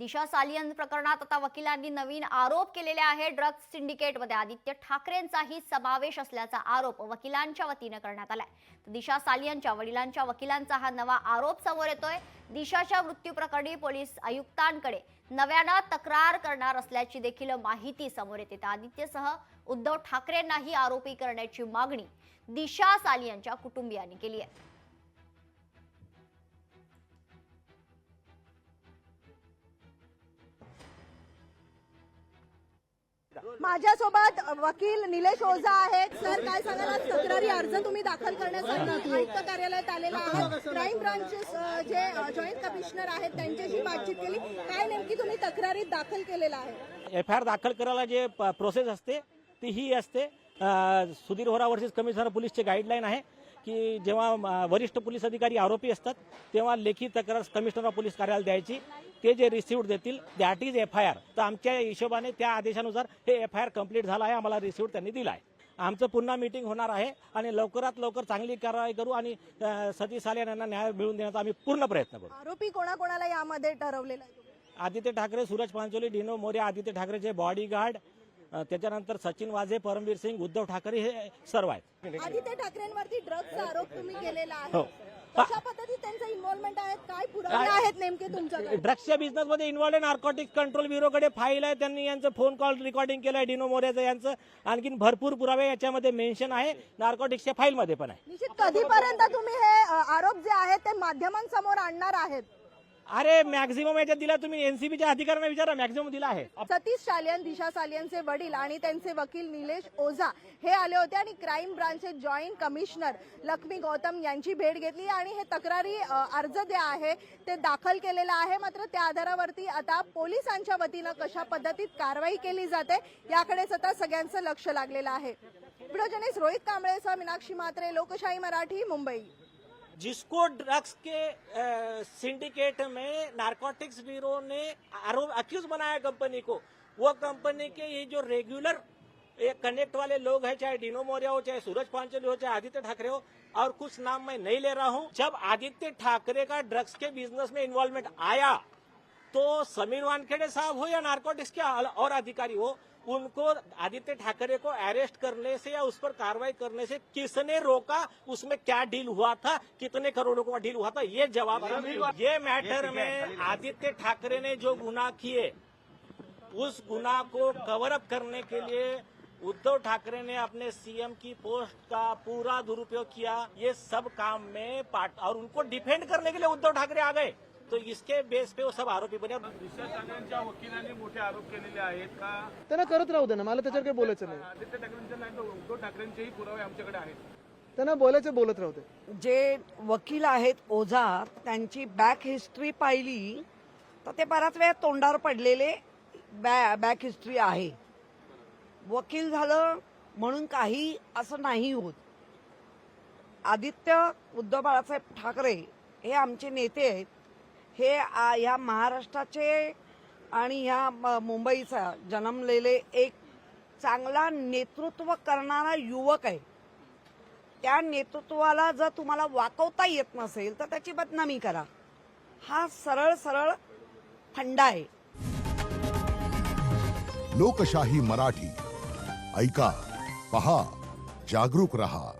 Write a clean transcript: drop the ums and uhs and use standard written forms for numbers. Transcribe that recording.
दिशा सालियन प्रकरणात आता वकिलांनी नवीन आरोप केलेले आहे। ड्रग्ज सिंडिकेटमध्ये आदित्य ठाकरेंचाही समावेश असल्याचा आरोप वकिलांच्या वतीने करण्यात आलाय। दिशा सालियनच्या वडिलांच्या वकिलांचा हा नवा आरोप समोर येतोय। दिशाच्या मृत्यू प्रकरणी पोलीस आयुक्तांकडे नव्याने तक्रार करणार असल्याची देखील माहिती समोर येते। आदित्यसह उद्धव ठाकरेंनाही आरोपी करण्याची मागणी दिशा सालियनच्या कुटुंबियांनी केली आहे। माझ्यासोबत वकील निलेश ओझा आहेत। सर, काय सांगाल, आज तक्रारी अर्ज तुम्ही दाखल करण्यासाठी आयुक्त कार्यालयात आलेला आहे। क्राईम ब्रांचेस जे जॉईंट कमिशनर आहेत त्यांच्याशी बातचीत केली, काय नेमकी तुम्ही तक्रारीत दाखल केलेला आहे? एफआयआर दाखल करायला जे प्रोसेस असते ती ही असते। सुधीर होरा वर्सेस कमिशनर पोलीसचे गाईडलाईन आहे की जेव्हा वरिष्ठ पोलीस अधिकारी आरोपी असतात तेव्हा लेखी तक्रार कमिशनर ऑफ पोलीस कार्यालयात द्यायची। ते जे रिसिव्ह देतील दॅट इज एफआयआर। तर आमच्या हिशोबाने त्या आदेशानुसार हे एफआयआर कंप्लीट झाला आहे, आम्हाला रिसिव्ह त्यांनी दिला आहे। आमचं पुन्हा मीटिंग होणार आहे आणि लवकरात लवकर चांगली कारवाई करू आणि सतीश सालियन यांना न्याय मिळवून देण्याचा आम्ही पूर्ण प्रयत्न करू। आरोपी कोणाकोणाला यामध्ये ठरवलेला आहे? आदित्य ठाकरे, सूरज पांचोली, डिनो मोरे, आदित्य ठाकरेचे बॉडीगार्ड, त्याच्यानंतर सचिन वाझे, परमवीर सिंग, उद्धव ठाकरे हे सर्व आहेत। आदित्य ठाकरेंवरती ड्रग्जचा आरोप तुम्ही केलेला आहे, हो। कशा पद्धतीत त्यांचं इन्व्हॉल्वमेंट आहे, काय पुरावे आहेत नेमके तुमच्याकडे? ड्रग्सच्या बिझनेसमध्ये इन्व्हॉल्व आहे। नार्कोटिक्स कंट्रोल ब्युरोकडे फाईल आहे, त्यांनी यांचं फोन कॉल रेकॉर्डिंग केलंय डिनो मोरेचं यांचं। आणखीन भरपूर पुरावे याच्यामध्ये मेन्शन आहे, नार्कोटिक्सच्या फाईलमध्ये पण आहे। निश्चित कधीपर्यंत तुम्ही हे आरोप जे आहेत ते माध्यमांसमोर आणणार आहेत? अरे मॅक्झिमम याच्यात दिला, तुम्ही एनसीबीच्या अधिकाऱ्यांना विचारा, मॅक्झिमम दिला आहे। सतीश सालियन, दिशा सालियनचे वडील आणि त्यांचे वकील निलेश ओझा हे आले होते आणि क्राईम ब्रांचचे जॉईंट कमिशनर लक्ष्मी गौतम यांची भेट घेतली आणि हे तक्रारी अर्ज जे आहे ते दाखल केलेला आहे। मात्र त्या आधारावरती आता पोलिसांच्या वतीनं कशा पद्धतीत कारवाई केली जाते याकडेच आता सगळ्यांचं लक्ष लागलेलं आहे। व्हिडिओ जर्नलिस्ट रोहित कांबळेसह मीनाक्षी म्हात्रे, लोकशाही मराठी, मुंबई। जिसको ड्रग्स के सिंडिकेट में नारकोटिक्स ब्यूरो ने आरोप अक्यूज बनाया कंपनी को, वो कंपनी के ये जो रेगुलर कनेक्ट वाले लोग हैं, चाहे डिनो मोरिया हो, चाहे सूरज पांचोली हो, चाहे आदित्य ठाकरे हो, और कुछ नाम मैं नहीं ले रहा हूं। जब आदित्य ठाकरे का ड्रग्स के बिजनेस में इन्वॉल्वमेंट आया तो समीर वानखेड़े साहब हो या नारकोटिक्स के और अधिकारी हो, उनको आदित्य ठाकरे को अरेस्ट करने से या उस पर कार्रवाई करने से किसने रोका, उसमें क्या डील हुआ था, कितने करोड़ों का डील हुआ था, ये जवाब। ये मैटर में आदित्य ठाकरे ने जो गुनाह किए उस गुनाह को कवर अप करने के लिए उद्धव ठाकरे ने अपने सीएम की पोस्ट का पूरा दुरुपयोग किया। ये सब काम में पार्ट और उनको डिफेंड करने के लिए उद्धव ठाकरे आ गए, तो इसके बेस पे वो सब आरोपी बने। दिशा सालियनच्या वकिलांनी मोठे आरोप केलेले आहेत का? त्यांना करत राहू दे ना, मला त्याच्यावर काही बोलायचं नाही। आदित्य ठाकरेंच्या नाही तर उद्धव ठाकरेंचेही पुरावे आमच्याकडे आहेत, त्यांना बोलायचं बोलत राहू दे। जे वकील आहेत ओझा, त्यांची बॅक हिस्ट्री पाहिली तर ते बराच वेळ तोंडावर पडलेले बॅक हिस्ट्री आहे। वकील झालं म्हणून काही असं नाही होत। आदित्य उद्धव बाळासाहेब ठाकरे हे आमचे नेते आहेत। हे या महाराष्ट्राचे आणि ह्या मुंबईचा जन्मलेले एक चांगला नेतृत्व करणारा युवक आहे। त्या नेतृत्वाला जर तुम्हाला वाकवता येत नसेल तर त्याची बदनामी करा, हा सरळ सरळ फंडा आहे। लोकशाही मराठी ऐका, पहा, जागरूक रहा।